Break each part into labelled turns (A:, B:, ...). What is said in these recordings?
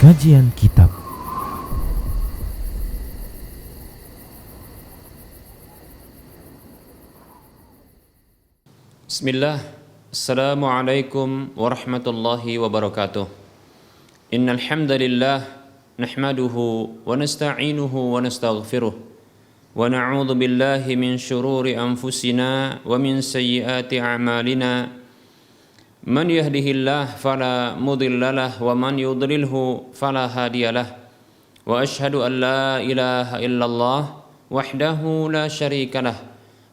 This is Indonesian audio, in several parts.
A: Kajian Kitab.
B: Bismillah. Assalamualaikum warahmatullahi wabarakatuh. Innal hamdalillah nahmaduhu wa nasta'inuhu wa nastaghfiruh wa na'udzu billahi min shururi anfusina wa min sayyiati a'malina. Man yahdihillah fala mudilla lahu wa man yudlilhu fala hadiyalah. Wa ashhadu an la ilaha illallah wahdahu la syarika lah.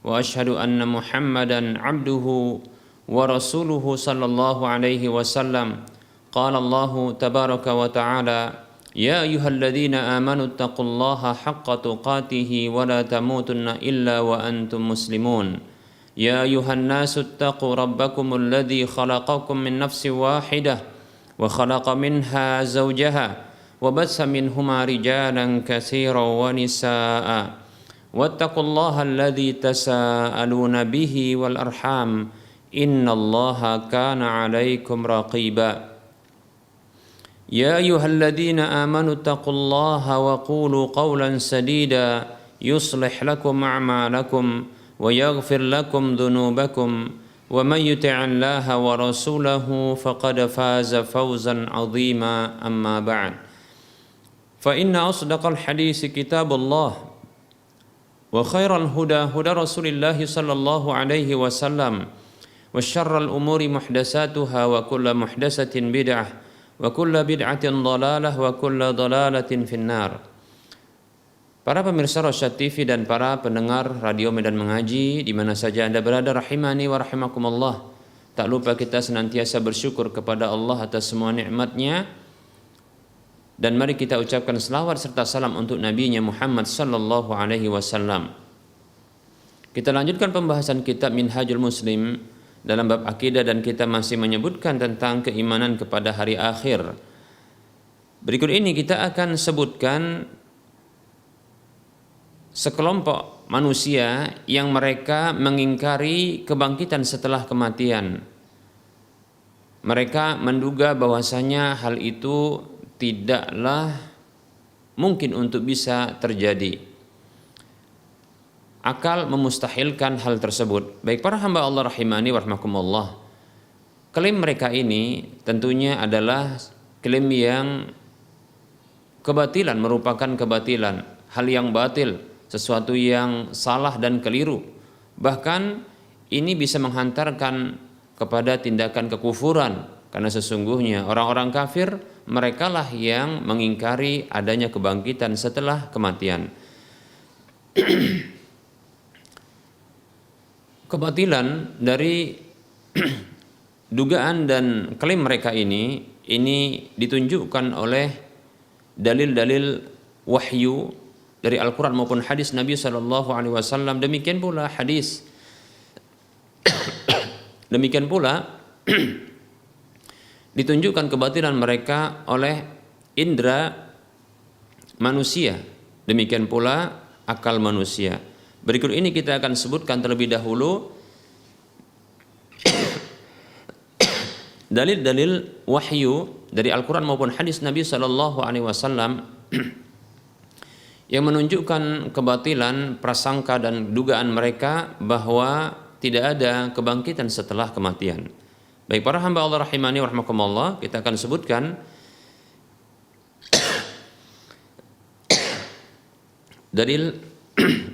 B: Wa ashhadu anna Muhammadan abduhu wa rasuluhu sallallahu alaihi wasallam. Qala Allahu tabaraka wa ta'ala, ya ayyuhalladzina amanu taqullaha haqqa tuqatih wa la tamutunna illa wa antum muslimun. Ya ayuhan nasu attaqu rabbakum alladhi khalaqakum min nafsin wahidah wa khalaqa minha zawjaha wa bassa minhuma rijalan katsiran wa nisaa'a wattaqullaha alladhi tasaaluna bihi wal arham innallaha kana 'alaikum raqiba. Ya ayyuhalladzina amanu taqullaha wa qulu qawlan sadida yuslih lakum a'malakum wa yaghfir lakum dhunubakum wa man yuti'illaha wa rasulahu faqad faza fawzan 'azima. Amma ba'd. Fa inna asdaqal hadits kitabullah wa khairal huda huda Rasulillah sallallahu alaihi wasallam wa syarral umuri muhdatsatuha wa kullu muhdatsatin bid'ah wa kullu bid'atin dhalalah wa kullu dhalalatin finnar. Para pemirsa Rosyad TV dan para pendengar Radio Medan Mengaji di mana saja Anda berada, rahimani wa rahimakumullah. Tak lupa kita senantiasa bersyukur kepada Allah atas semua nikmat-Nya, dan mari kita ucapkan selawat serta salam untuk Nabi-Nya Muhammad sallallahu alaihi wasallam. Kita lanjutkan pembahasan kitab Minhajul Muslim dalam bab akidah, dan kita masih menyebutkan tentang keimanan kepada hari akhir. Berikut ini kita akan sebutkan sekelompok manusia yang mereka mengingkari kebangkitan setelah kematian. Mereka menduga bahwasanya hal itu tidaklah mungkin untuk bisa terjadi. Akal memustahilkan hal tersebut. Baik para hamba Allah rahimani wa rahmakumullah, klaim mereka ini tentunya adalah klaim yang kebatilan, merupakan kebatilan, hal yang batil, sesuatu yang salah dan keliru. Bahkan ini bisa menghantarkan kepada tindakan kekufuran, karena sesungguhnya orang-orang kafir merekalah yang mengingkari adanya kebangkitan setelah kematian. Kebatilan dari dugaan dan klaim mereka ini ditunjukkan oleh dalil-dalil wahyu dari Al-Quran maupun hadis Nabi SAW. Demikian pula hadis demikian pula ditunjukkan kebatilan mereka oleh indera manusia, demikian pula akal manusia. Berikut ini kita akan sebutkan terlebih dahulu dalil-dalil wahyu dari Al-Quran maupun hadis Nabi SAW yang menunjukkan kebatilan prasangka dan dugaan mereka bahwa tidak ada kebangkitan setelah kematian. Baik para hamba Allah rahimani wa rahmakumullah, kita akan sebutkan dalil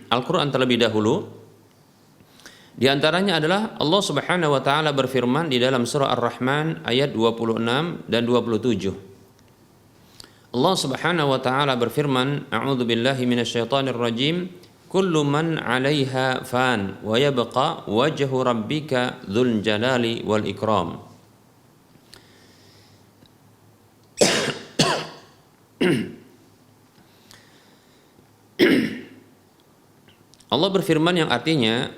B: Al-Quran terlebih dahulu. Di antaranya adalah Allah Subhanahu wa taala berfirman di dalam surah Ar-Rahman ayat 26 dan 27. Allah Subhanahu wa taala berfirman, a'udzu billahi minasyaitonir rajim, kullu man 'alaiha fan wa yabqa wajhu rabbika dzul jalali wal ikram. Allah berfirman yang artinya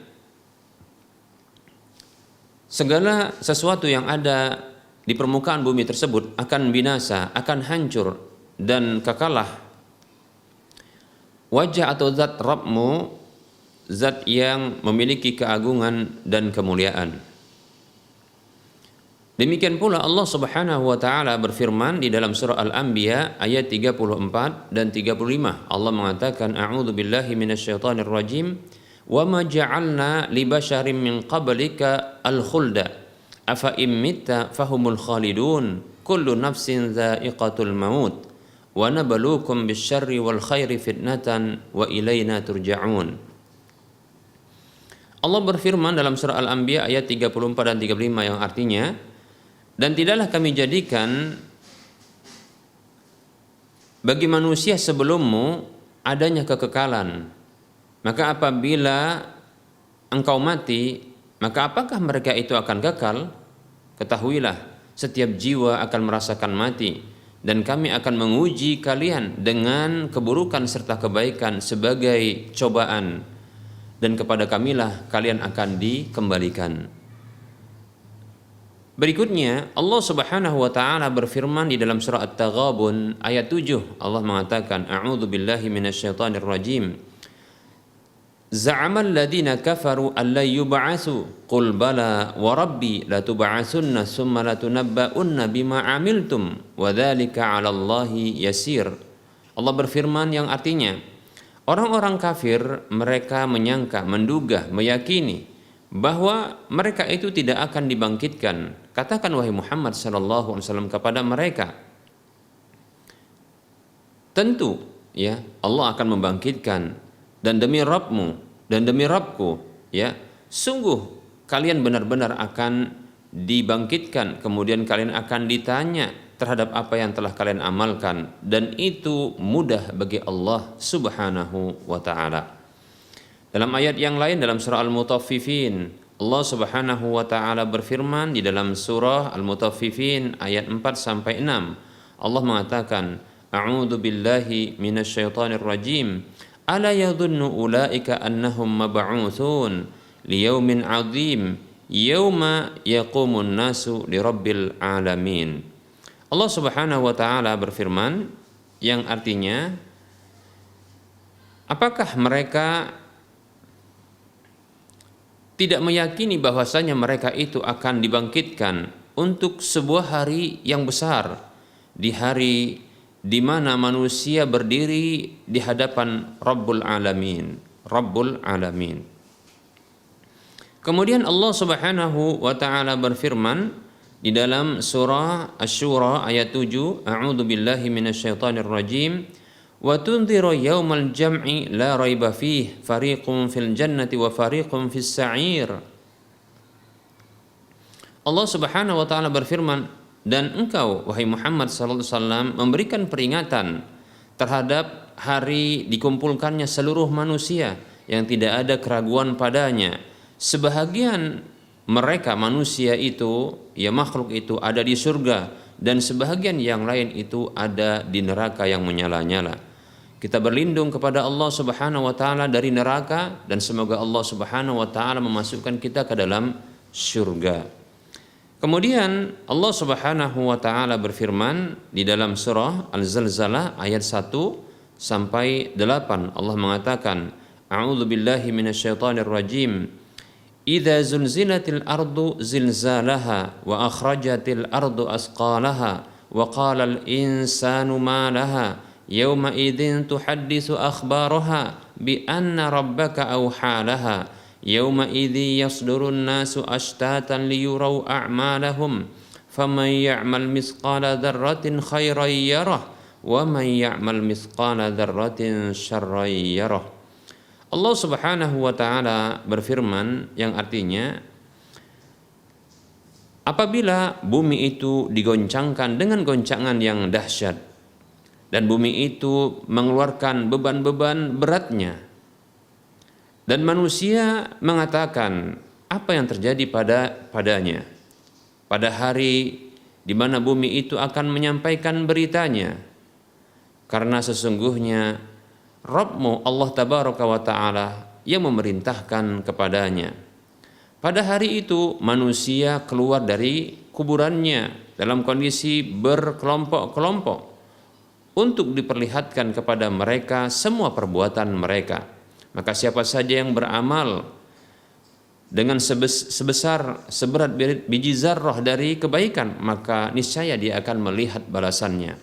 B: segala sesuatu yang ada di permukaan bumi tersebut akan binasa, akan hancur dan kekalah. Wajah atau zat Rabbmu, zat yang memiliki keagungan dan kemuliaan. Demikian pula Allah Subhanahu wa taala berfirman di dalam surah Al-Anbiya ayat 34 dan 35. Allah mengatakan, a'udzu billahi minasyaitonir rajim, wa ma ja'alna li basyarin min qablika al-khulda afa in mitta fahumul khalidun kullu nafsin dha'iqatul maut wa nabluukum bisyarri wal khairi fitnatan wa ilaina turja'un. Allah berfirman dalam surah Al-Anbiya ayat 34 dan 35 yang artinya, dan tidaklah kami jadikan bagi manusia sebelummu adanya kekekalan, maka apabila engkau mati, maka apakah mereka itu akan kekal? Ketahuilah, setiap jiwa akan merasakan mati, dan kami akan menguji kalian dengan keburukan serta kebaikan sebagai cobaan, dan kepada kamilah kalian akan dikembalikan. Berikutnya Allah Subhanahu wa taala berfirman di dalam surah At-Taghabun ayat 7. Allah mengatakan, a'udzu billahi minasyaitonir rajim. Za'amal ladzina kafaru an la yub'atsu qul bala wa rabbi latub'atsunna tsumma latunabba'unna bima 'amiltum wa dzalika 'ala Allahi yasir. Allah berfirman yang artinya, orang-orang kafir mereka menyangka, menduga, meyakini bahwa mereka itu tidak akan dibangkitkan. Katakan wahai Muhammad sallallahu alaihi wasallam kepada mereka, tentu ya Allah akan membangkitkan, dan demi Rabbmu dan demi Rabbku ya sungguh kalian benar-benar akan dibangkitkan, kemudian kalian akan ditanya terhadap apa yang telah kalian amalkan, dan itu mudah bagi Allah Subhanahu wa taala. Dalam ayat yang lain dalam surah Al-Mutaffifin, Allah Subhanahu wa taala berfirman di dalam surah Al-Mutaffifin ayat 4 sampai 6. Allah mengatakan, a'udzu billahi minasyaitonir rajim. Ala yadhunnu ulaika annahum mab'utsun liyaumin 'adzim yauma yaqumun nasu lirabbil alamin. Allah Subhanahu wa taala berfirman yang artinya, apakah mereka tidak meyakini bahwasanya mereka itu akan dibangkitkan untuk sebuah hari yang besar, di hari di mana manusia berdiri di hadapan Rabbul Alamin, Rabbul Alamin. Kemudian Allah Subhanahu wa taala berfirman di dalam surah Asy-Syura ayat 7, a'udzu billahi minasyaitonir rajim. Wa tunziru yaumal jam'i la raiba fihi fariqun fil jannati wa fariqun fis sa'ir. Allah Subhanahu wa taala berfirman, dan engkau wahai Muhammad sallallahu alaihi wasallam memberikan peringatan terhadap hari dikumpulkannya seluruh manusia yang tidak ada keraguan padanya. Sebahagian mereka manusia itu ya makhluk itu ada di surga, dan sebahagian yang lain itu ada di neraka yang menyala-nyala. Kita berlindung kepada Allah Subhanahu wa taala dari neraka, dan semoga Allah Subhanahu wa taala memasukkan kita ke dalam surga. Kemudian Allah Subhanahu wa taala berfirman di dalam surah Al-Zalzalah ayat 1 sampai 8. Allah mengatakan, a'udzu billahi minasyaitonir rajim. Idza zulzilatil ardu zilzalaha wa akhrajatil ardu asqalaha wa qala al insanu ma laha yauma idzin tuhaddisu akhbaraha bi anna rabbaka awhalaha yauma idzi yasdurun nasu ashtatan liyurau a'malahum faman ya'mal mithqala dzarratin khairan yarah wa man ya'mal mithqala dzarratin syarran yarah. Allah Subhanahu wa taala berfirman yang artinya, apabila bumi itu digoncangkan dengan goncangan yang dahsyat dan bumi itu mengeluarkan beban-beban beratnya, dan manusia mengatakan apa yang terjadi padanya pada hari di mana bumi itu akan menyampaikan beritanya, karena sesungguhnya Rabbmu Allah Tabaraka wa Ta'ala yang memerintahkan kepadanya. Pada hari itu manusia keluar dari kuburannya dalam kondisi berkelompok-kelompok untuk diperlihatkan kepada mereka semua perbuatan mereka. Maka siapa saja yang beramal dengan seberat biji zarrah dari kebaikan, maka niscaya dia akan melihat balasannya.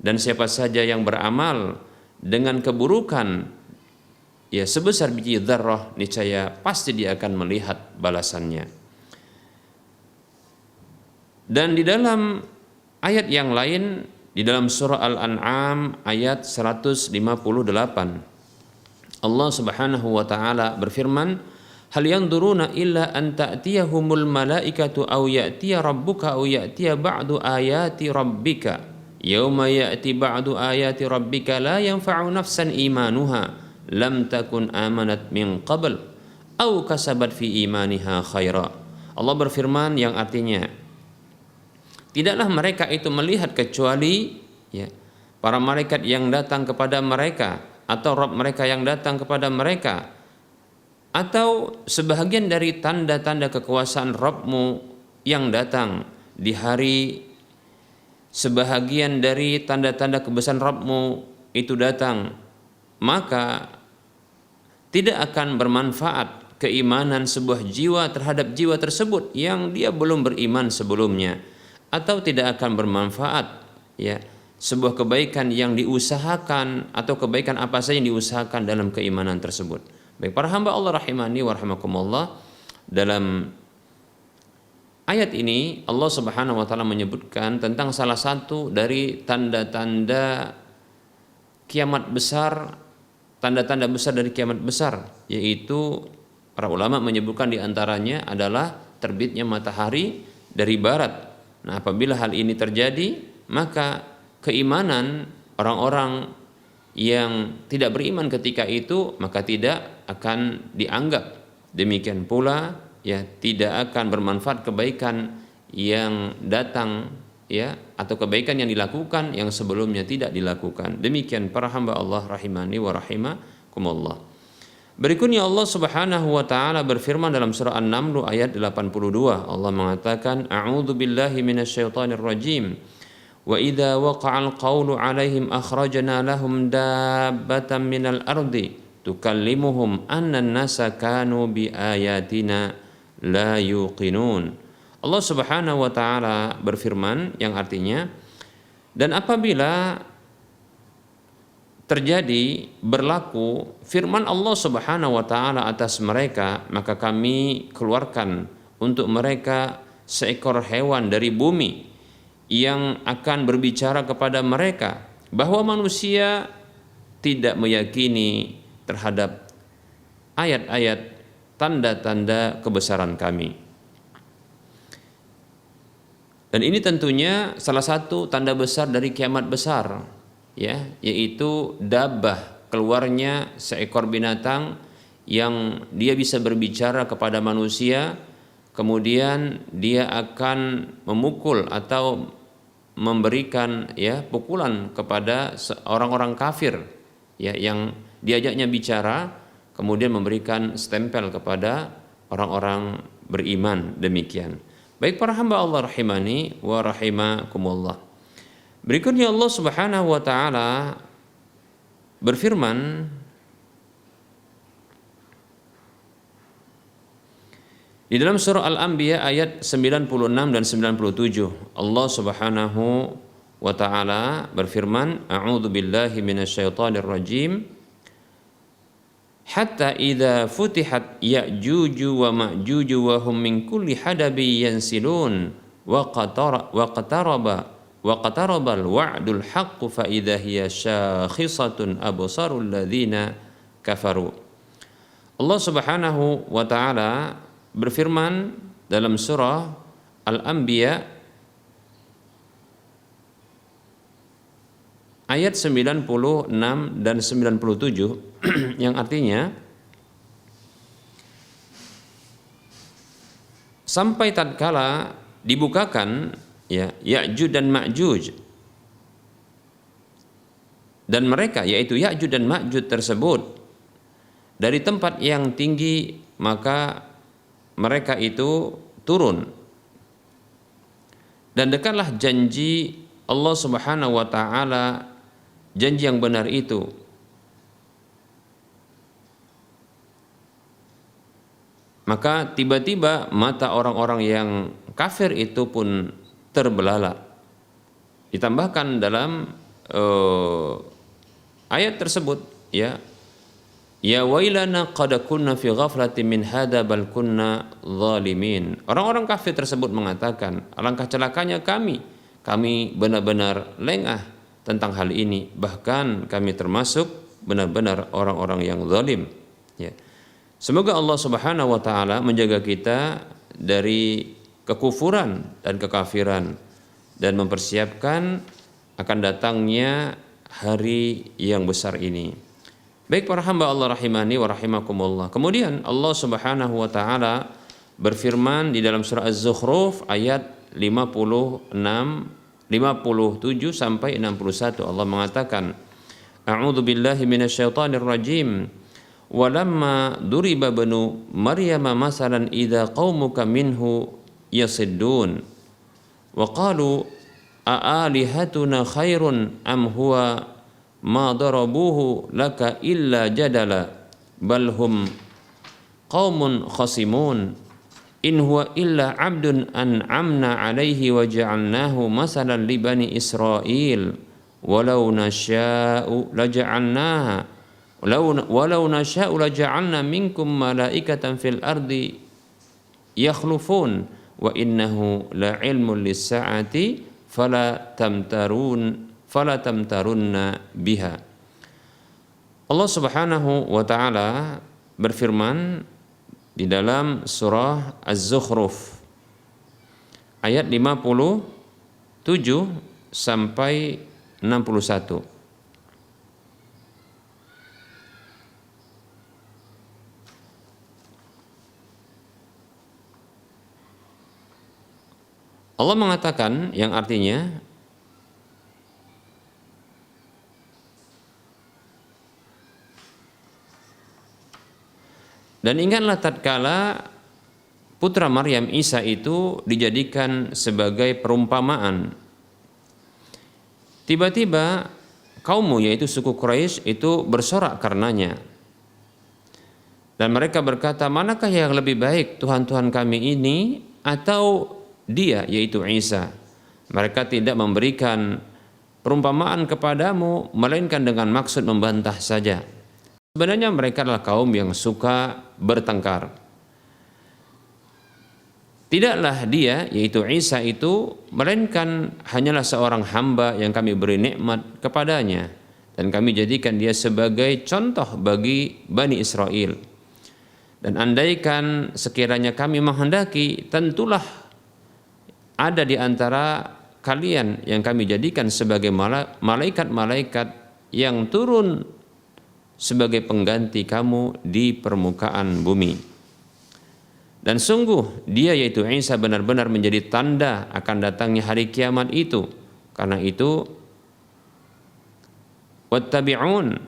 B: Dan siapa saja yang beramal dengan keburukan ya sebesar biji zarrah, niscaya pasti dia akan melihat balasannya. Dan di dalam ayat yang lain, di dalam surah Al-An'am ayat 158, Allah Subhanahu wa taala berfirman, "Hal yanzuruna illa an ta'tiyahumul malaikatu aw ya'tiya rabbuka aw ya'tiya ba'du ayati rabbika. Yauma ya'ti ba'du ayati rabbika la yanfa'u nafsan imanuha lam takun amanat min qabl aw kasabat fi imaniha khaira." Allah berfirman yang artinya, tidaklah mereka itu melihat kecuali ya para malaikat yang datang kepada mereka, atau Rabb mereka yang datang kepada mereka, atau sebahagian dari tanda-tanda kekuasaan Rabbmu yang datang di hari, sebahagian dari tanda-tanda kebesaran Rabbmu itu datang, maka tidak akan bermanfaat keimanan sebuah jiwa terhadap jiwa tersebut yang dia belum beriman sebelumnya, atau tidak akan bermanfaat ya sebuah kebaikan yang diusahakan atau kebaikan apa saja yang diusahakan dalam keimanan tersebut. Baik para hamba Allah rahimani wa rahimakumullah, dalam ayat ini Allah Subhanahu wa taala menyebutkan tentang salah satu dari tanda-tanda kiamat besar, tanda-tanda besar dari kiamat besar, yaitu para ulama menyebutkan di antaranya adalah terbitnya matahari dari barat. Nah, apabila hal ini terjadi, maka keimanan orang-orang yang tidak beriman ketika itu maka tidak akan dianggap. Demikian pula ya tidak akan bermanfaat kebaikan yang datang ya atau kebaikan yang dilakukan yang sebelumnya tidak dilakukan. Demikian para hamba Allah rahimani wa rahimakumullah. Berikutnya Allah Subhanahu wa taala berfirman dalam surah An-Naml ayat 82. Allah mengatakan, "A'udzu billahi minasyaitonir rajim. Wa idza waqa'al qawlu 'alaihim akhrajna lahum dabbatan minal ardi tukallimuhum anna an-nasa kanu bi ayatina la yuqinun." Allah Subhanahu wa taala berfirman yang artinya, dan apabila terjadi berlaku firman Allah Subhanahu wa taala atas mereka, maka kami keluarkan untuk mereka seekor hewan dari bumi yang akan berbicara kepada mereka bahwa manusia tidak meyakini terhadap ayat-ayat tanda-tanda kebesaran kami. Dan ini tentunya salah satu tanda besar dari kiamat besar ya, yaitu dabbah, keluarnya seekor binatang yang dia bisa berbicara kepada manusia, kemudian dia akan memukul atau memberikan ya pukulan kepada orang-orang kafir ya yang diajaknya bicara, kemudian memberikan stempel kepada orang-orang beriman. Demikian. Baik para hamba Allah rahimani wa rahimakumullah. Berikutnya Allah Subhanahu wa taala berfirman di dalam surah Al-Anbiya ayat 96 dan 97. Allah Subhanahu wa taala berfirman, "A'udzu billahi minasyaitonir rajim. Hatta idza futihat Ya'juju wa Ma'juju wa hum min kulli hadabi yansilun wa qatarabal wa'dul haqqu fa idza hiya syakhisatun absarul ladzina kafaru." Allah Subhanahu wa taala berfirman dalam surah Al-Anbiya ayat 96 dan 97 yang artinya, sampai tatkala dibukakan ya Ya'juj dan Ma'juj, dan mereka yaitu Ya'juj dan Ma'juj tersebut dari tempat yang tinggi, maka mereka itu turun, dan dekatlah janji Allah Subhanahu wa taala, janji yang benar itu. Maka tiba-tiba mata orang-orang yang kafir itu pun terbelalak. Ditambahkan dalam ayat tersebut, ya wailana qad kunna fi ghaflatin min hadza bal kunna zalimin. Orang-orang kafir tersebut mengatakan, alangkah celakanya kami benar-benar lengah tentang hal ini, bahkan kami termasuk benar-benar orang-orang yang zalim. Ya. Semoga Allah Subhanahu wa taala menjaga kita dari kekufuran dan kekafiran dan mempersiapkan akan datangnya hari yang besar ini. Baik para hamba Allah rahimani wa rahimakumullah. Kemudian Allah Subhanahu wa taala berfirman di dalam surah Az-Zukhruf ayat 57 sampai 61. Allah mengatakan, A'udzu billahi minasyaitonir rajim. Walamma duriba banu Maryam masalan idza qaumuka minhu yasiddun wa qalu a'alihatuna khairun am huwa ma darabuhu laka illa jadala bal hum qaumun khasimun in huwa illa 'abdun an'amna 'alaihi wa ja'alnahu masalan li bani Israil walau nasha'u laja'alnaha walau nasha'u laja'alna minkum malaikatan fil ardi yakhlufun wa innahu la'ilmun lis-sa'ati fala tamtarunna biha. Allah Subhanahu wa taala berfirman di dalam surah Az-Zukhruf ayat 57 sampai 61. Allah mengatakan yang artinya, dan ingatlah tatkala putra Maryam Isa itu dijadikan sebagai perumpamaan. Tiba-tiba kaummu, yaitu suku Quraisy itu bersorak karenanya. Dan mereka berkata, manakah yang lebih baik, Tuhan-Tuhan kami ini atau dia, yaitu Isa? Mereka tidak memberikan perumpamaan kepadamu melainkan dengan maksud membantah saja. Sebenarnya mereka adalah kaum yang suka bertengkar. Tidaklah dia, yaitu Isa itu, melainkan hanyalah seorang hamba yang kami beri nikmat kepadanya dan kami jadikan dia sebagai contoh bagi Bani Israel. Dan andaikan sekiranya kami menghendaki, tentulah ada di antara kalian yang kami jadikan sebagai malaikat-malaikat yang turun sebagai pengganti kamu di permukaan bumi. Dan sungguh dia, yaitu Isa, benar-benar menjadi tanda akan datangnya hari kiamat itu. Karena itu wattabi'un,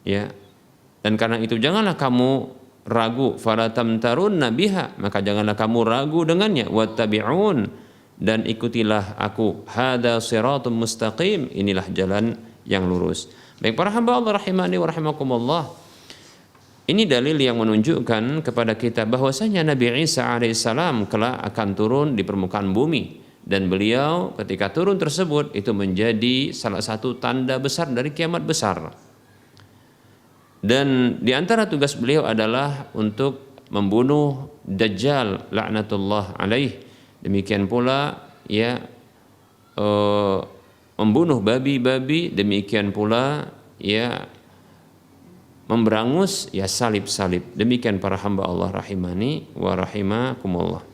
B: ya, dan karena itu janganlah kamu ragu, fala tamtarunna biha, maka janganlah kamu ragu dengannya, wattabi'un, dan ikutilah aku, hada siratum mustaqim, inilah jalan yang lurus. Baik para hamba Allah rahimani wa rahimakumullah, ini dalil yang menunjukkan kepada kita bahwasanya Nabi Isa alaihissalam kelak akan turun di permukaan bumi, dan beliau ketika turun tersebut itu menjadi salah satu tanda besar dari kiamat besar. Dan di antara tugas beliau adalah untuk membunuh Dajjal laknatullah alaih. Demikian pula ya membunuh babi-babi, demikian pula ya memberangus ya salib-salib. Demikian para hamba Allah rahimani wa rahimakumullah.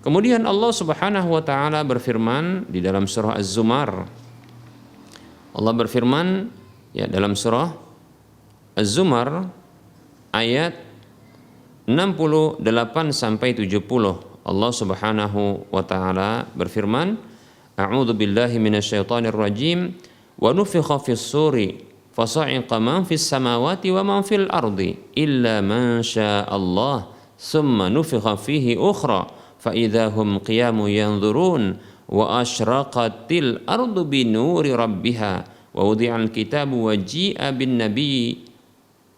B: Kemudian Allah Subhanahu wa taala berfirman di dalam surah Az-Zumar. Allah berfirman ya dalam surah Az-Zumar ayat 68 sampai 70. Allah Subhanahu wa taala berfirman, A'udzu billahi minasyaitonir rajim, wa nufikha fis suri fasa'iqa man fis samawati wa man fil ardi illa man syaa Allah, thumma nufikha fihi ukhra fa idzahum qiyamun yanzurun wa asyraqatil ardu bi nuri rabbiha wa wudi'al kitabu wa ji'a bin nabiyyi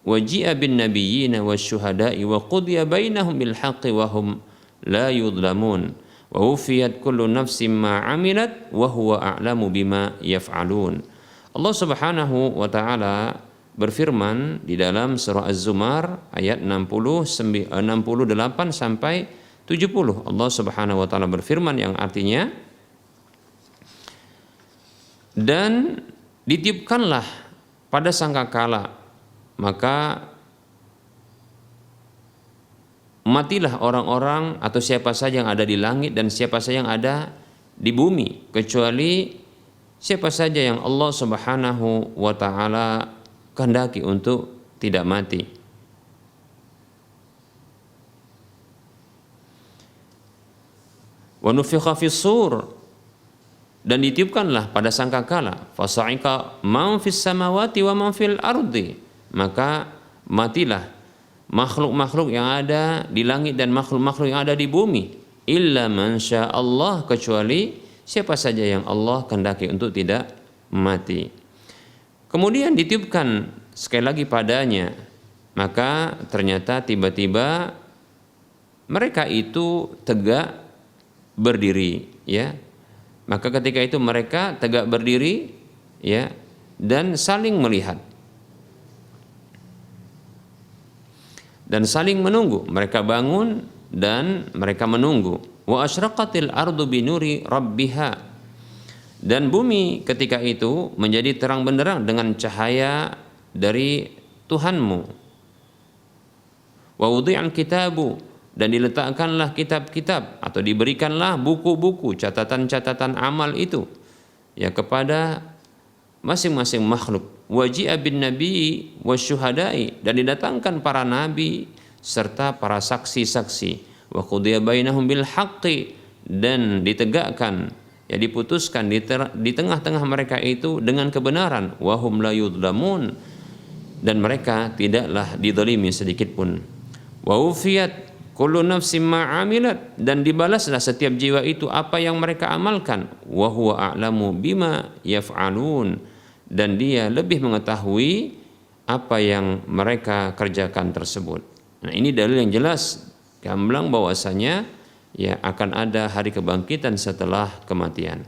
B: waji'a bin nabiyyina wasyuhada'i wa qudiya bainahum bil haqqi wa hum la yudlamun wa wufiyat kullu nafsin ma 'amilat wa huwa a'lamu bima yaf'alun. Allah Subhanahu wa taala berfirman di dalam surah Az-Zumar ayat 68 sampai 70. Allah Subhanahu wa taala berfirman yang artinya, dan ditiupkanlah pada sangkakala, maka matilah orang-orang atau siapa saja yang ada di langit dan siapa saja yang ada di bumi, kecuali siapa saja yang Allah Subhanahu wa taala kehendaki untuk tidak mati. Wa nufikha fis sur, dan ditiupkanlah pada sangkakala, fasa'iqa man fis samawati wa man fil ardi, maka matilah makhluk-makhluk yang ada di langit dan makhluk-makhluk yang ada di bumi, illa man syaa Allah, kecuali siapa saja yang Allah kehendaki untuk tidak mati. Kemudian ditiupkan sekali lagi padanya, maka ternyata tiba-tiba mereka itu tegak berdiri, ya. Maka ketika itu mereka tegak berdiri, ya, dan saling melihat dan saling menunggu. Mereka bangun dan mereka menunggu. Wa asyraqatil ardu binuri rabbiha, dan bumi ketika itu menjadi terang benderang dengan cahaya dari Tuhanmu. Wa wudi'al kitabu, dan diletakkanlah kitab-kitab atau diberikanlah buku-buku catatan-catatan amal itu, ya, kepada masing-masing makhluk. Waji'a bin nabi wasyuhada'i, dan didatangkan para nabi serta para saksi-saksi. Wa qudiya bainahum bil haqqi, dan ditegakkan, ya, diputuskan di tengah-tengah mereka itu dengan kebenaran. Wa hum la yudlamun, dan mereka tidaklah dizalimi sedikit pun. Wa ufiyat kullu nafsin ma 'amilat, dan dibalaslah setiap jiwa itu apa yang mereka amalkan. Wa huwa a'lamu bima yaf'alun, dan dia lebih mengetahui apa yang mereka kerjakan tersebut. Nah, ini dalil yang jelas gamblang bahwasanya, ya, akan ada hari kebangkitan setelah kematian.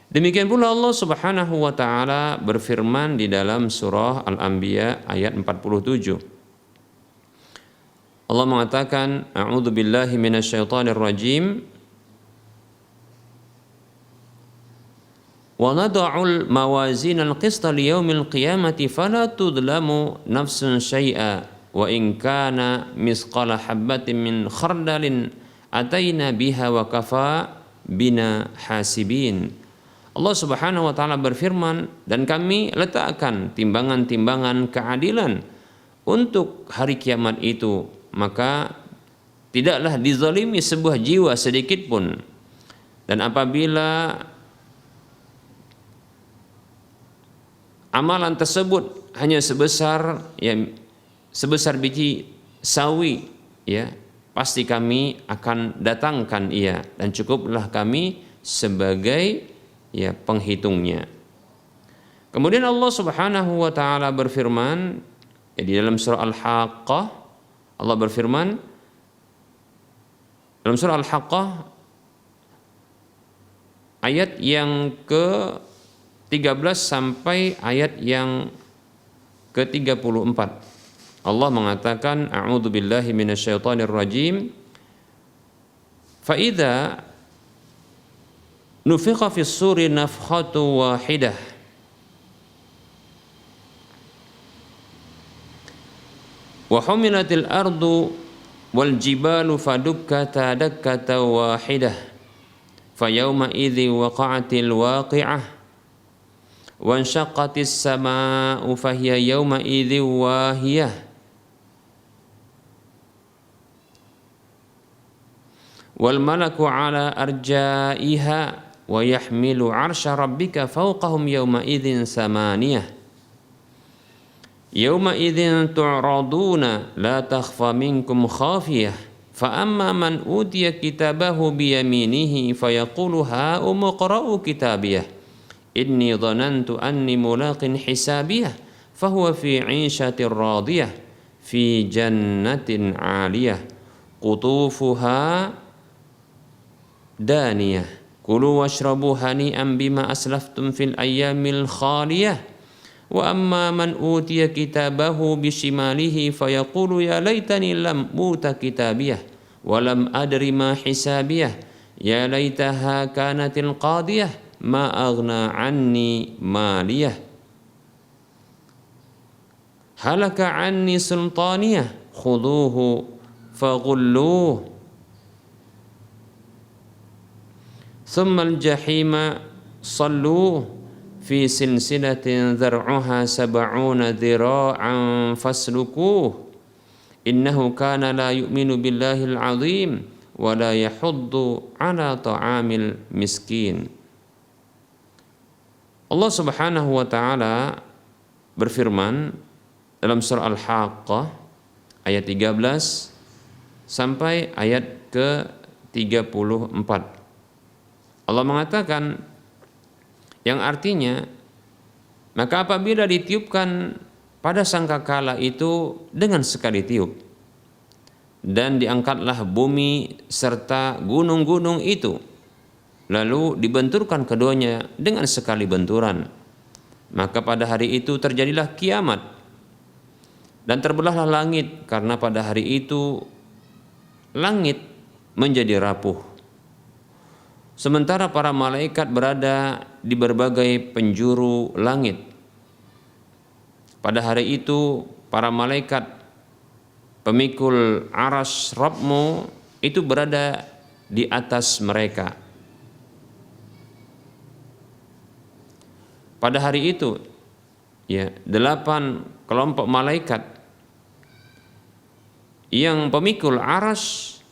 B: Demikian pula Allah Subhanahu wa taala berfirman di dalam surah Al-Anbiya ayat 47. Allah mengatakan, a'udzu billahi minasyaitonir rajim, wa nad'ul mawazinal qista liyaumil qiyamati fala tudlamu nafsun syai'a wa in kana misqala habatin min khardalin ataina biha wa kafa bina hasibin. Allah Subhanahu wa taala berfirman, dan kami letakkan timbangan-timbangan keadilan untuk hari kiamat itu, maka tidaklah dizalimi sebuah jiwa sedikit pun. Dan apabila amalan tersebut hanya sebesar biji sawi, ya, pasti kami akan datangkan ia, dan cukuplah kami sebagai, ya, penghitungnya. Kemudian Allah Subhanahu wa taala berfirman, ya, di dalam surah Al-Haqqah, Allah berfirman dalam surah Al-Haqqah ayat yang ke-13 sampai ayat yang ke-34. Allah mengatakan, a'udzu billahi minasyaitonir rajim, fa idza nufikha fis suri nafkhatu wahidah wa humilatil ardu wal jibalu fadukkata dakkata wahidah fa yawma idzi waqa'atil waqi'ah wa anshaqqatis samaa'u fa hiya yawma idzi wahiyah wal malaku ala arja'iha wa yahmilu 'arsya rabbika fawqahum yawma idzin samaniyah Yauma idzin tu'raduna la takhfa minkum khafiyah fa amma man utiya kitabahu bi yaminihi fayaqulu ha umqra'u kitabiyah inni dhanantu anni mulaqin hisabiyah fahuwa fi 'ishatir radiyah fi jannatin 'aliyah qutufuha daniyah kulu washrabu hani'an bima aslaftum fil ayyamil khaliyah wa amma man utiya kitabahu bishimalihi fayaqulu ya laitani lam uta kitabiyah wa lam adri ma hisabiyah ya laitaha kanatil qadiyah ma aghna anni maliyah halaka anni sultaniyah khuduhu faghulluh thumma al-jahima salluh fi silsilatin dhar'uha sab'una dhira'an faslukuh innahu kana la yu'minu billahil azim wa la yahuddu ala ta'amil miskin. Allah Subhanahu wa taala berfirman dalam surah Al-Haqqah ayat 13 sampai ayat ke-34. Allah mengatakan yang artinya, maka apabila ditiupkan pada sangkakala itu dengan sekali tiup dan diangkatlah bumi serta gunung-gunung itu, lalu dibenturkan keduanya dengan sekali benturan, maka pada hari itu terjadilah kiamat dan terbelahlah langit, karena pada hari itu langit menjadi rapuh, sementara para malaikat berada di berbagai penjuru langit. Pada hari itu para malaikat pemikul arsy Rabbmu itu berada di atas mereka. Pada hari itu 8 kelompok malaikat yang pemikul arsy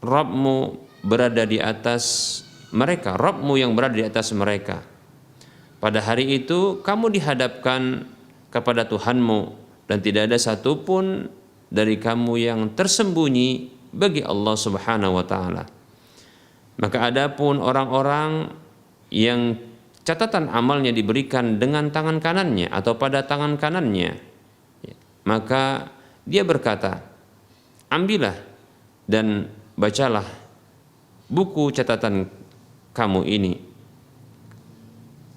B: Rabbmu berada di atas mereka, Rabbmu yang berada di atas mereka. Pada hari itu kamu dihadapkan kepada Tuhanmu dan tidak ada satupun dari kamu yang tersembunyi bagi Allah Subhanahu wa taala. Maka adapun orang-orang yang catatan amalnya diberikan dengan tangan kanannya atau pada tangan kanannya, maka dia berkata, ambillah dan bacalah buku catatan kamu ini.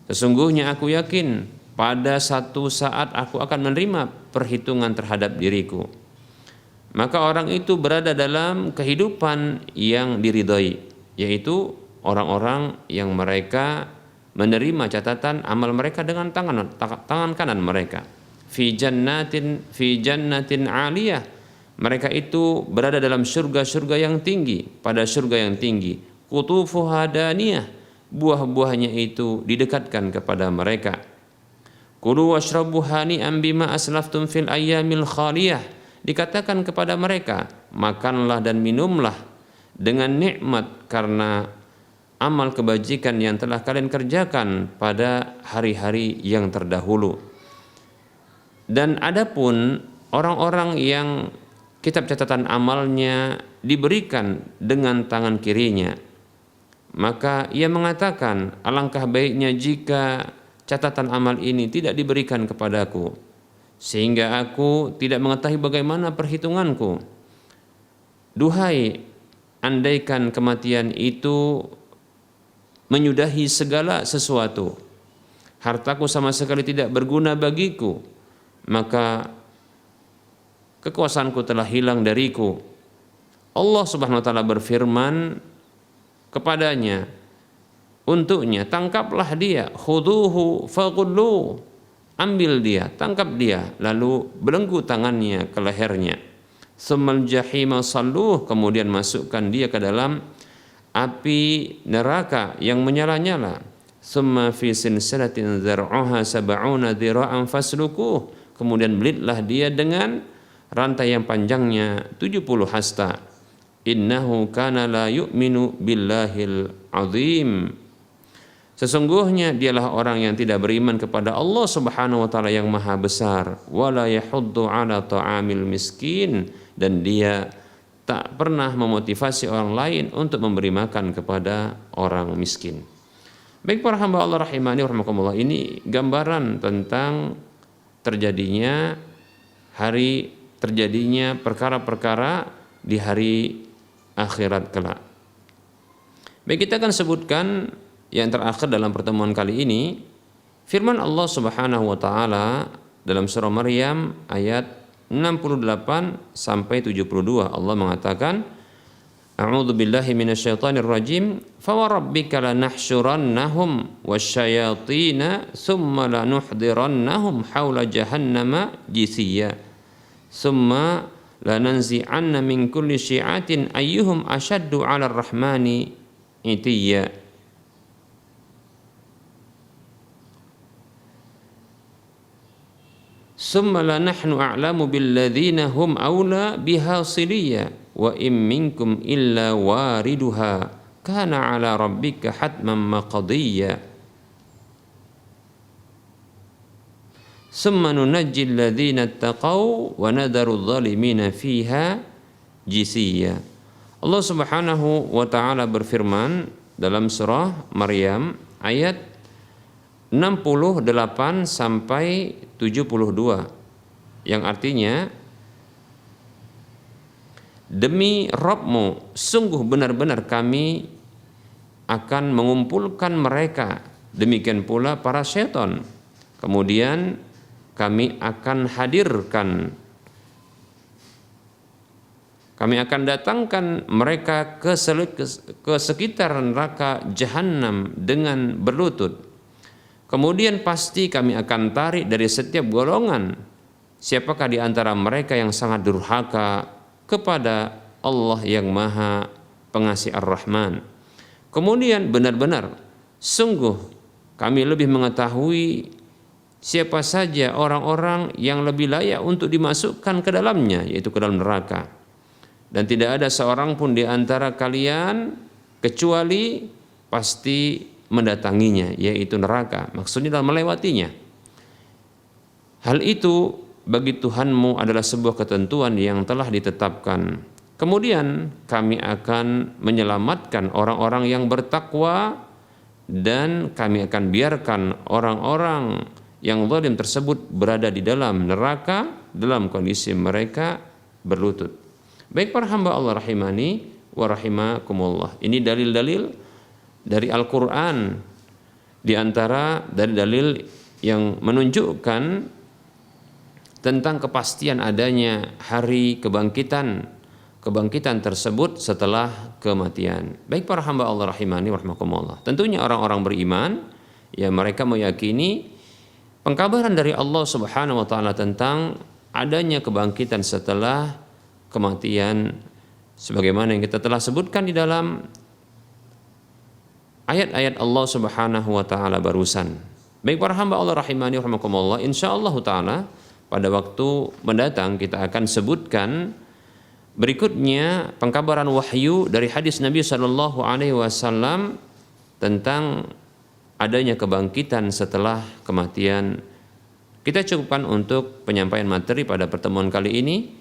B: Sesungguhnya aku yakin pada satu saat aku akan menerima perhitungan terhadap diriku. Maka orang itu berada dalam kehidupan yang diridhai, yaitu orang-orang yang mereka menerima catatan amal mereka dengan tangan kanan mereka. Fi jannatin 'aliyah. Mereka itu berada dalam surga-surga yang tinggi, pada surga yang tinggi. Qutufuha daniyah, buah-buahnya itu didekatkan kepada mereka. Kulu washrabu hani'an bima aslaftum fil ayyamil khaliyah. Dikatakan kepada mereka, makanlah dan minumlah dengan nikmat karena amal kebajikan yang telah kalian kerjakan pada hari-hari yang terdahulu. Dan adapun orang-orang yang kitab catatan amalnya diberikan dengan tangan kirinya, maka ia mengatakan, alangkah baiknya jika catatan amal ini tidak diberikan kepadaku, sehingga aku tidak mengetahui bagaimana perhitunganku. Duhai, andaikan kematian itu menyudahi segala sesuatu, hartaku sama sekali tidak berguna bagiku, maka kekuasaanku telah hilang dariku. Allah Subhanahu wa taala berfirman kepadanya, untuknya, tangkaplah dia, khuduhu faghullu, ambil dia, tangkap dia, lalu belenggu tangannya ke lehernya. Tsummal jahima salluh, kemudian masukkan dia ke dalam api neraka yang menyala-nyala. Tsumma fi silsilatin dzar'uha sab'una dzira'an faslukuh, kemudian belitlah dia dengan rantai yang panjangnya 70 hasta. Innahu kana la yu'minu billahil azim. Sesungguhnya dialah orang yang tidak beriman kepada Allah Subhanahu wa taala yang maha besar. Wala yahuddu ala ta'amil miskin, dan dia tak pernah memotivasi orang lain untuk memberi makan kepada orang miskin. Baik para hamba Allah rahimani wa rahimakumullah, ini gambaran tentang terjadinya perkara-perkara di hari akhirat kelak. Baik, kita akan sebutkan yang terakhir dalam pertemuan kali ini, firman Allah Subhanahu wa taala dalam surah Maryam ayat 68 sampai 72. Allah mengatakan, A'udzu billahi minasyaitonir rajim, fa warabbika lanahsyurannahum wasyayatina tsumma lanuhdirannahum haula jahannama jisiyya tsumma lananzi'anna min kulli syi'atin ayyuhum ashaddu 'alar rahmani itiyya. Tsumma lanahnu a'lamu billadzina hum aula biha siliyya wa in minkum illa wariduha kana 'ala rabbika hatman maqdiyya. Tsumma nunajjil ladzina ittaqaw wa nadharu adh-dhalimina fiha jisiyya. Allah Subhanahu wa taala berfirman dalam surah Maryam ayat 68 sampai 72 yang artinya, demi Rabbmu sungguh benar-benar kami akan mengumpulkan mereka, demikian pula para syaitan. Kemudian kami akan datangkan mereka ke sekitar neraka Jahannam dengan berlutut. Kemudian pasti kami akan tarik dari setiap golongan siapakah di antara mereka yang sangat durhaka kepada Allah yang Maha Pengasih Ar-Rahman. Kemudian benar-benar sungguh kami lebih mengetahui siapa saja orang-orang yang lebih layak untuk dimasukkan ke dalamnya, yaitu ke dalam neraka. Dan tidak ada seorang pun di antara kalian kecuali pasti mendatanginya, yaitu neraka. Maksudnya dalam melewatinya. Hal itu bagi Tuhanmu adalah sebuah ketentuan yang telah ditetapkan. Kemudian kami akan menyelamatkan orang-orang yang bertakwa dan kami akan biarkan orang-orang yang zalim tersebut berada di dalam neraka dalam kondisi mereka berlutut. Baik para hamba Allah rahimani wa rahimakumullah. Ini dalil-dalil dari Al-Quran, di antara dari dalil yang menunjukkan tentang kepastian adanya hari kebangkitan tersebut setelah kematian. Baik para hamba Allah rahimani wa rahimakumullah. Tentunya orang-orang beriman, ya mereka meyakini pengkabaran dari Allah Subhanahu wa taala tentang adanya kebangkitan setelah kematian sebagaimana yang kita telah sebutkan di dalam ayat-ayat Allah Subhanahu wa taala barusan. Baik para hamba Allah rahimani wa rahimakumullah, insyaallah taala pada waktu mendatang kita akan sebutkan berikutnya pengkabaran wahyu dari hadis Nabi sallallahu alaihi wasallam tentang adanya kebangkitan setelah kematian. Kita cukupkan untuk penyampaian materi pada pertemuan kali ini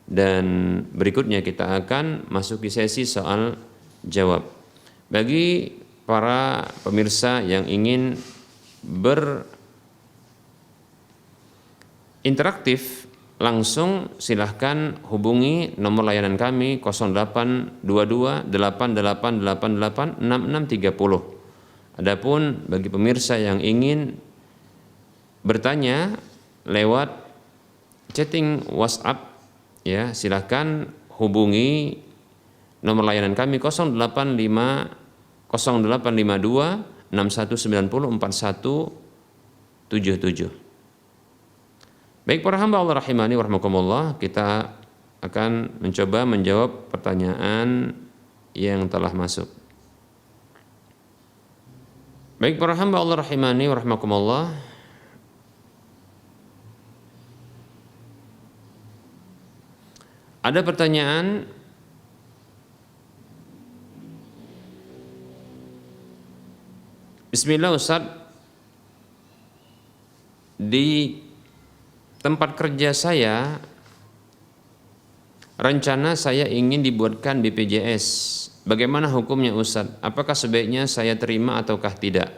B: dan berikutnya kita akan masuki sesi soal jawab. Bagi para pemirsa yang ingin berinteraktif langsung silahkan hubungi nomor layanan kami 0822 8888 6630. Adapun bagi pemirsa yang ingin bertanya lewat chatting WhatsApp, ya silahkan hubungi nomor layanan kami 0852 6190 4177. Baik para hamba Allah rahimani wa rahimakumullah, kita akan mencoba menjawab pertanyaan yang telah masuk. Baik para hamba Allah rahimani wa rahimakumullah, ada pertanyaan Bismillah Ustaz, di tempat kerja saya rencana saya ingin dibuatkan BPJS. Bagaimana hukumnya Ustaz? Apakah sebaiknya saya terima ataukah tidak?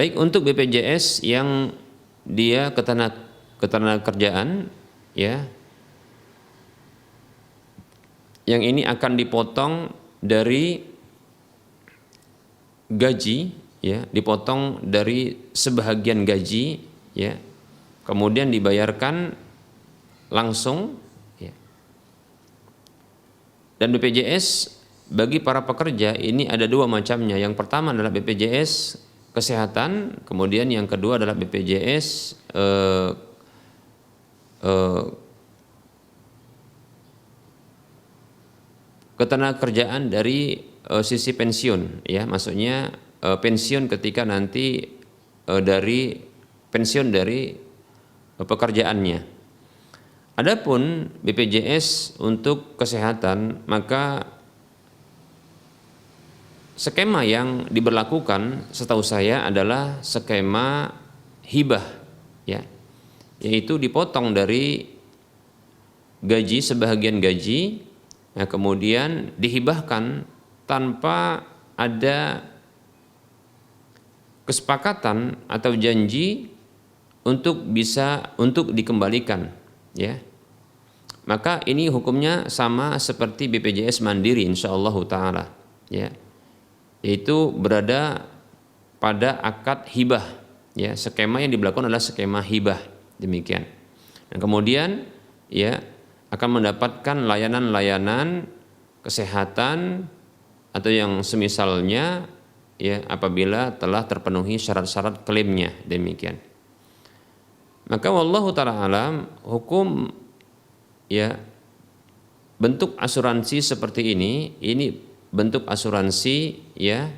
B: Baik untuk BPJS yang dia ketenagakerjaan ya, yang ini akan dipotong dari gaji ya, dipotong dari sebahagian gaji ya, kemudian dibayarkan langsung ya. Dan BPJS bagi para pekerja ini ada dua macamnya. Yang pertama adalah BPJS kesehatan, kemudian yang kedua adalah BPJS ketenagakerjaan dari sisi pensiun ya, maksudnya pensiun ketika nanti dari pensiun dari pekerjaannya. Adapun BPJS untuk kesehatan, maka skema yang diberlakukan setahu saya adalah skema hibah ya, yaitu dipotong dari gaji sebahagian gaji, nah, kemudian dihibahkan tanpa ada kesepakatan atau janji untuk dikembalikan ya. Maka ini hukumnya sama seperti BPJS Mandiri insyaallah taala ya, yaitu berada pada akad hibah ya. Skema yang diberlakukan adalah skema hibah demikian. Dan kemudian ya akan mendapatkan layanan-layanan kesehatan atau yang semisalnya ya apabila telah terpenuhi syarat-syarat klaimnya demikian. Maka wallahu taala alam, hukum ya bentuk asuransi seperti ini bentuk asuransi ya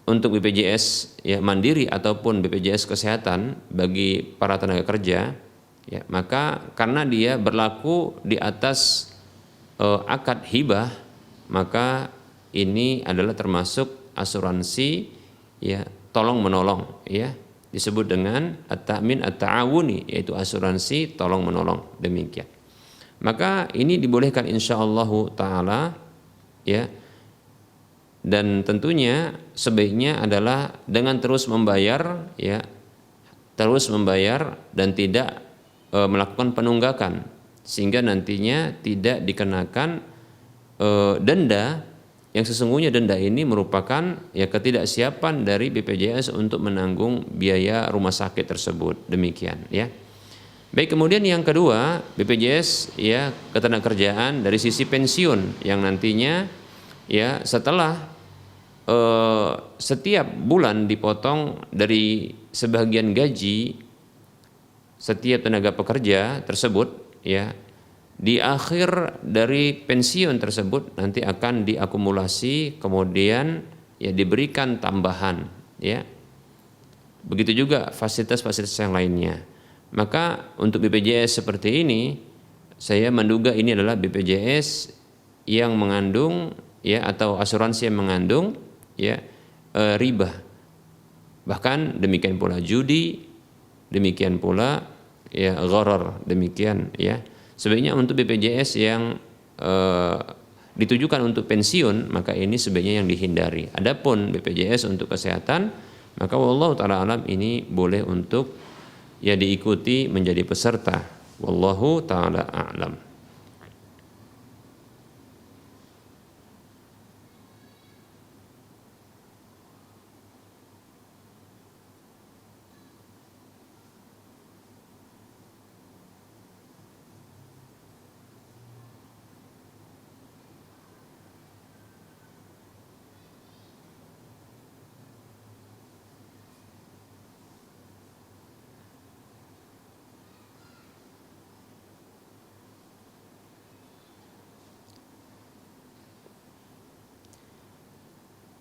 B: untuk BPJS ya Mandiri ataupun BPJS kesehatan bagi para tenaga kerja ya, maka karena dia berlaku di atas akad hibah, maka ini adalah termasuk asuransi ya tolong menolong ya, disebut dengan at-ta'min at-ta'awuni, yaitu asuransi tolong menolong demikian. Maka ini dibolehkan insyaallah taala ya, dan tentunya sebaiknya adalah dengan terus membayar ya, terus membayar dan tidak melakukan penunggakan, sehingga nantinya tidak dikenakan denda yang sesungguhnya denda ini merupakan ya ketidaksiapan dari BPJS untuk menanggung biaya rumah sakit tersebut demikian ya. Baik, kemudian yang kedua BPJS ya ketenagakerjaan dari sisi pensiun yang nantinya ya setelah setiap bulan dipotong dari sebagian gaji setiap tenaga pekerja tersebut ya, di akhir dari pensiun tersebut nanti akan diakumulasi kemudian ya diberikan tambahan ya. Begitu juga fasilitas-fasilitas yang lainnya. Maka untuk BPJS seperti ini saya menduga ini adalah BPJS yang mengandung ya atau asuransi yang mengandung ya riba. Bahkan demikian pula judi, demikian pula ya gharar demikian ya. Sebaiknya untuk BPJS yang ditujukan untuk pensiun, maka ini sebaiknya yang dihindari. Adapun BPJS untuk kesehatan, maka wallahu taala alam ini boleh untuk ya diikuti menjadi peserta. Wallahu taala a'lam.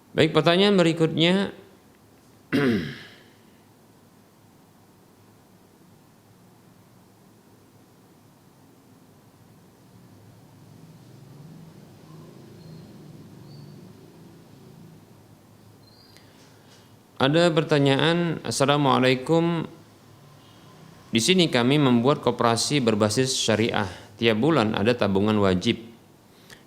B: Baik, pertanyaan berikutnya ada pertanyaan, Assalamualaikum. Di sini kami membuat koperasi berbasis syariah. Tiap bulan ada tabungan wajib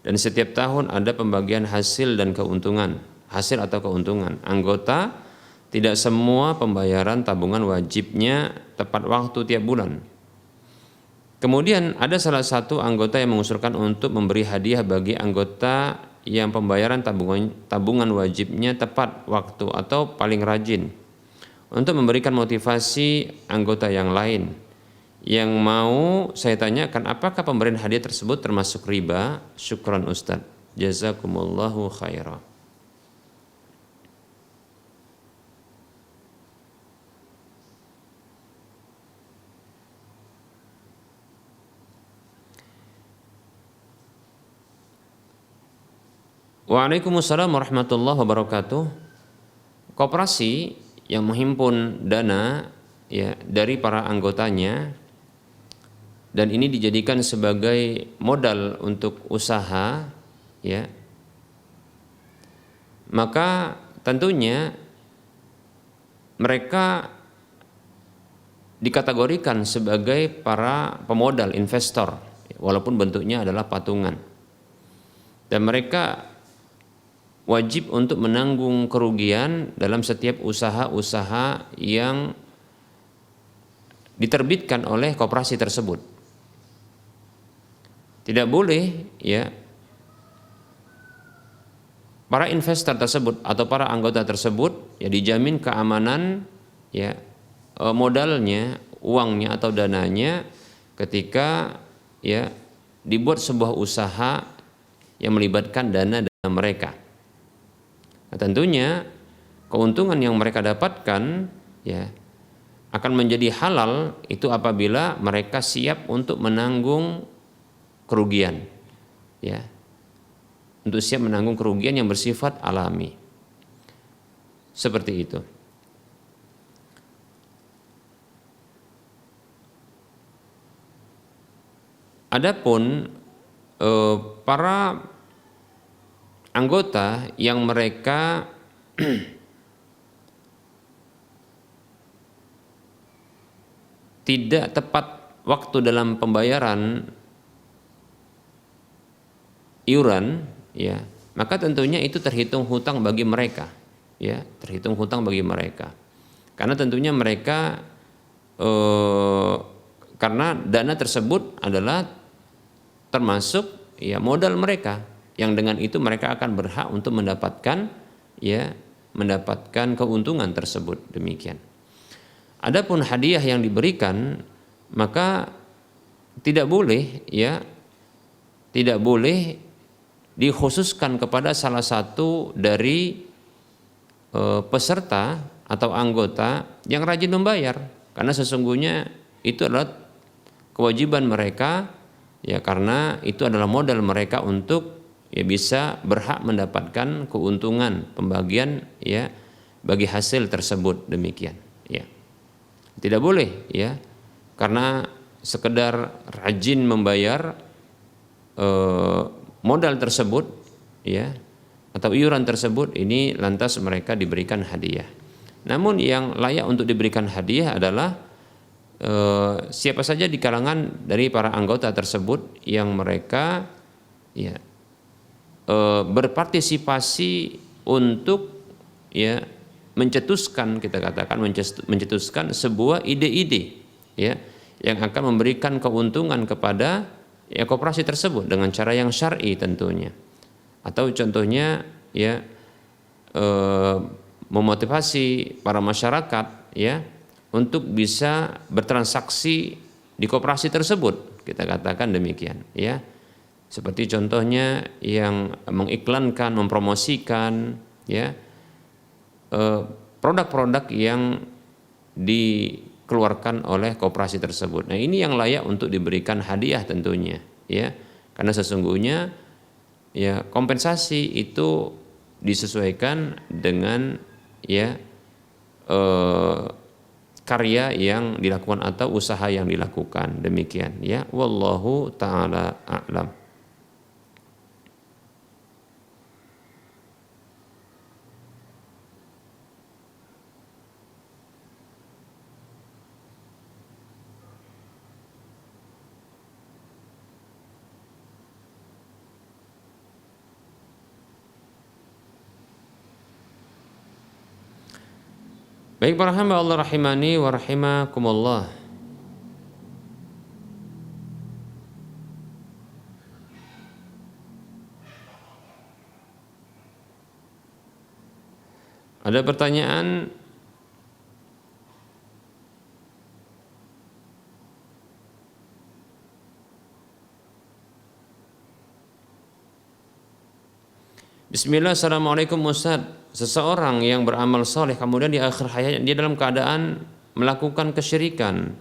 B: dan setiap tahun ada pembagian hasil dan keuntungan. Hasil atau keuntungan. Anggota Tidak semua pembayaran tabungan wajibnya tepat waktu tiap bulan. Kemudian ada salah satu anggota yang mengusulkan untuk memberi hadiah bagi anggota yang pembayaran tabungan wajibnya tepat waktu atau paling rajin, untuk memberikan motivasi anggota yang lain. Yang mau saya tanyakan, apakah pemberian hadiah tersebut termasuk riba? Syukran Ustaz. Jazakumullahu khairan. Waalaikumsalam warahmatullahi wabarakatuh. Koperasi yang menghimpun dana ya dari para anggotanya dan ini dijadikan sebagai modal untuk usaha ya, maka tentunya mereka dikategorikan sebagai para pemodal, investor, walaupun bentuknya adalah patungan, dan mereka wajib untuk menanggung kerugian dalam setiap usaha-usaha yang diterbitkan oleh koperasi tersebut. Tidak boleh ya para investor tersebut atau para anggota tersebut ya dijamin keamanan ya modalnya, uangnya atau dananya ketika ya dibuat sebuah usaha yang melibatkan dana mereka. Nah, tentunya keuntungan yang mereka dapatkan ya akan menjadi halal itu apabila mereka siap untuk menanggung kerugian ya, untuk siap menanggung kerugian yang bersifat alami seperti itu. Adapun para anggota yang mereka tidak tepat waktu dalam pembayaran iuran ya, maka tentunya itu terhitung hutang bagi mereka ya, terhitung hutang bagi mereka. Karena tentunya mereka karena dana tersebut adalah termasuk ya modal mereka, yang dengan itu mereka akan berhak untuk mendapatkan keuntungan tersebut, demikian. Adapun hadiah yang diberikan maka tidak boleh dikhususkan kepada salah satu dari peserta atau anggota yang rajin membayar, karena sesungguhnya itu adalah kewajiban mereka ya, karena itu adalah modal mereka untuk ya bisa berhak mendapatkan keuntungan pembagian ya bagi hasil tersebut, demikian ya. Tidak boleh ya karena sekedar rajin membayar modal tersebut ya atau iuran tersebut, ini lantas mereka diberikan hadiah. Namun yang layak untuk diberikan hadiah adalah siapa saja di kalangan dari para anggota tersebut yang mereka ya berpartisipasi untuk ya mencetuskan, kita katakan mencetuskan sebuah ide-ide ya yang akan memberikan keuntungan kepada ya koperasi tersebut dengan cara yang syar'i tentunya. Atau contohnya ya memotivasi para masyarakat ya untuk bisa bertransaksi di koperasi tersebut, kita katakan demikian ya. Seperti contohnya yang mengiklankan, mempromosikan ya produk-produk yang dikeluarkan oleh koperasi tersebut. Nah, ini yang layak untuk diberikan hadiah tentunya ya. Karena sesungguhnya ya kompensasi itu disesuaikan dengan ya karya yang dilakukan atau usaha yang dilakukan, demikian ya. Wallahu taala a'lam. Baik para hamba Allah rahimani wa rahimakumullah. Ada pertanyaan? Bismillah, Assalamualaikum Ustaz. Seseorang yang beramal soleh kemudian di akhir hayatnya dia dalam keadaan melakukan kesyirikan.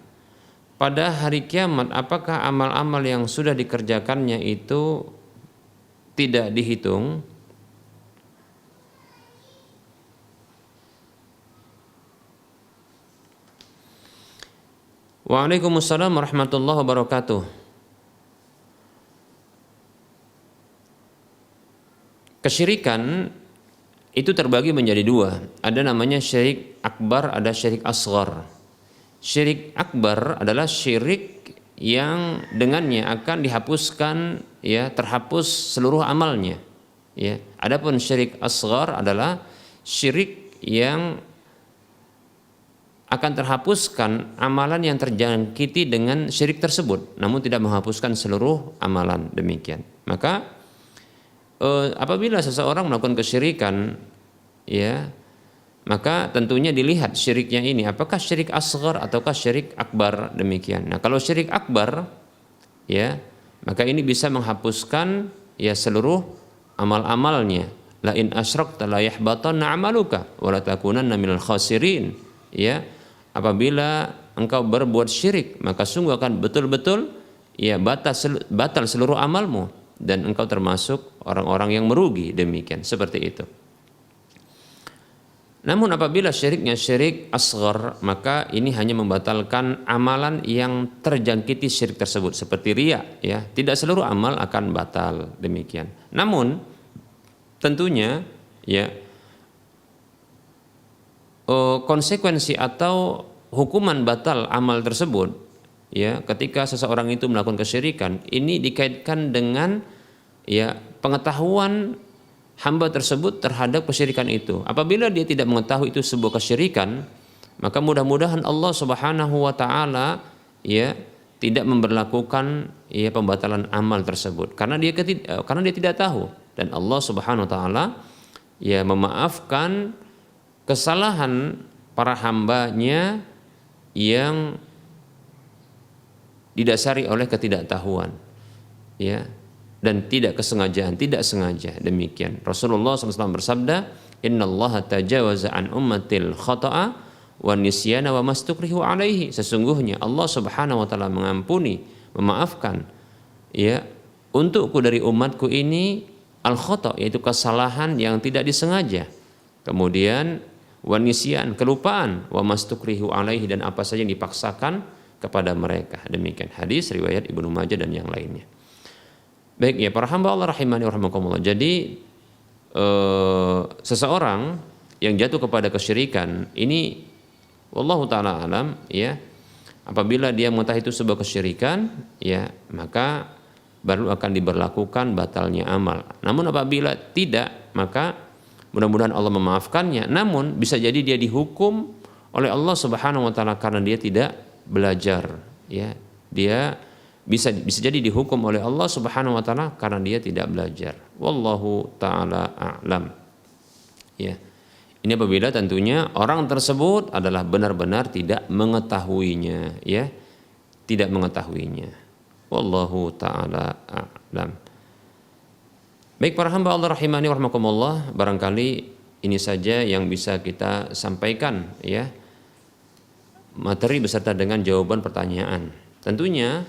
B: Pada hari kiamat apakah amal-amal yang sudah dikerjakannya itu tidak dihitung? Waalaikumsalam warahmatullahi wabarakatuh. Kesyirikan itu terbagi menjadi dua. Ada namanya syirik akbar, ada syirik asghar. Syirik akbar adalah syirik yang dengannya akan dihapuskan, ya, terhapus seluruh amalnya. Ya. Adapun syirik asghar adalah syirik yang akan terhapuskan amalan yang terjangkiti dengan syirik tersebut, namun tidak menghapuskan seluruh amalan, demikian. Maka apabila seseorang melakukan kesyirikan, ya, maka tentunya dilihat syiriknya ini apakah syirik asghar ataukah syirik akbar, demikian. Nah, kalau syirik akbar, ya, maka ini bisa menghapuskan, ya, seluruh amal-amalnya. La in asyrakta la yahbatanna 'amaluka wa la takunanna minal khasirin. Ya, apabila engkau berbuat syirik, maka sungguh akan betul-betul, ya, batal seluruh amalmu dan engkau termasuk orang-orang yang merugi, demikian, seperti itu. Namun apabila syiriknya syirik asghar, maka ini hanya membatalkan amalan yang terjangkiti syirik tersebut, seperti riya, ya, tidak seluruh amal akan batal, demikian. Namun tentunya, ya, konsekuensi atau hukuman batal amal tersebut, ya, ketika seseorang itu melakukan kesyirikan, ini dikaitkan dengan, ya, pengetahuan hamba tersebut terhadap kesyirikan itu. Apabila dia tidak mengetahui itu sebuah kesyirikan, maka mudah-mudahan Allah Subhanahu wa taala, ya, tidak memberlakukan, ya, pembatalan amal tersebut karena dia tidak tahu, dan Allah Subhanahu wa taala, ya, memaafkan kesalahan para hambanya yang didasari oleh ketidaktahuan, ya, dan tidak kesengajaan, tidak sengaja, demikian. Rasulullah SAW bersabda, Innallaha tajawaza an ummatil khata'a wa nisyana wa mastukrihu alaihi. Sesungguhnya Allah Subhanahu wa taala mengampuni, memaafkan, ya, untukku dari umatku ini al khata', yaitu kesalahan yang tidak disengaja. Kemudian wa nisyan, kelupaan, wa mastukrihu alaihi, dan apa saja yang dipaksakan kepada mereka. Demikian hadis riwayat Ibnu Majah dan yang lainnya. Baik, ya, para hamba Allah rahimani wa rahimakumullah. Jadi seseorang yang jatuh kepada kesyirikan ini, wallahu taala alam, ya, apabila dia mengetahui itu sebuah kesyirikan, ya, maka baru akan diberlakukan batalnya amal. Namun apabila tidak, maka mudah-mudahan Allah memaafkannya. Namun bisa jadi dia dihukum oleh Allah Subhanahu wa taala karena dia tidak belajar, ya. Dia bisa jadi dihukum oleh Allah Subhanahu wa taala karena dia tidak belajar. Wallahu taala a'lam. Ya. Ini apabila tentunya orang tersebut adalah benar-benar tidak mengetahuinya, ya. Tidak mengetahuinya. Wallahu taala a'lam. Baik para hamba Allah rahimani wa rahmakumullah, barangkali ini saja yang bisa kita sampaikan, ya, materi beserta dengan jawaban pertanyaan. Tentunya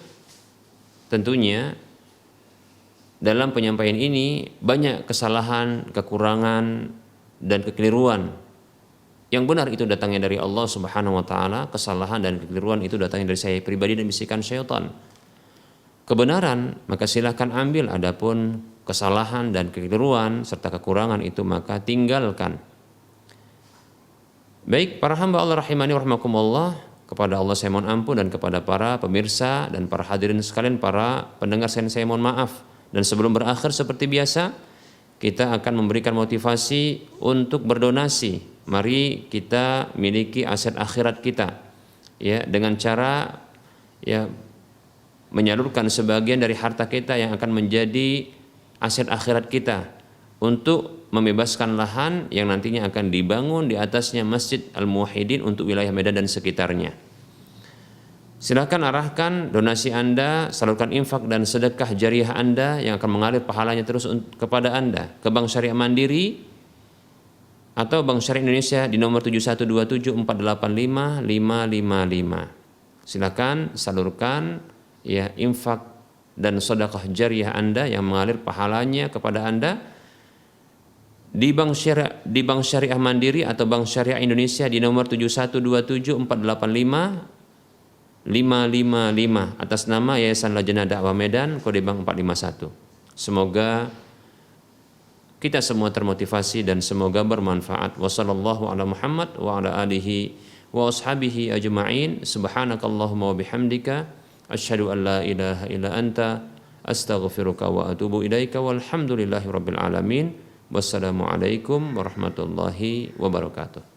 B: dalam penyampaian ini banyak kesalahan, kekurangan, dan kekeliruan. Yang benar itu datangnya dari Allah Subhanahu wa taala, kesalahan dan kekeliruan itu datangnya dari saya pribadi dan bisikan syaitan. Kebenaran maka silakan ambil, adapun kesalahan dan kekeliruan serta kekurangan itu maka tinggalkan. Baik para hamba Allah rahimani wa rahimakumullah, kepada Allah saya mohon ampun, dan kepada para pemirsa dan para hadirin sekalian, para pendengar saya mohon maaf. Dan sebelum berakhir seperti biasa, kita akan memberikan motivasi untuk berdonasi mari kita miliki aset akhirat kita ya dengan cara ya menyalurkan sebagian dari harta kita yang akan menjadi aset akhirat kita untuk membebaskan lahan yang nantinya akan dibangun di atasnya Masjid Al-Muwahhidin untuk wilayah Medan dan sekitarnya. Silakan arahkan donasi Anda, salurkan infak dan sedekah jariah Anda yang akan mengalir pahalanya terus kepada Anda ke Bank Syariah Mandiri atau Bank Syariah Indonesia di nomor 7127485555. Silakan salurkan ya infak dan sedekah jariah Anda yang mengalir pahalanya kepada Anda di Bank Syariah Mandiri atau Bank Syariah Indonesia di nomor 7127485555 atas nama Yayasan Lajnah Dakwah Medan kode bank 451. Semoga kita semua termotivasi dan semoga bermanfaat. Wassallallahu ala Muhammad wa ala alihi wa ashabihi ajma'in. Subhanakallahumma wa bihamdika asyhadu an la ilaha illa anta astaghfiruka wa atubu ilaika walhamdulillahi rabbil alamin. Wassalamualaikum warahmatullahi wabarakatuh.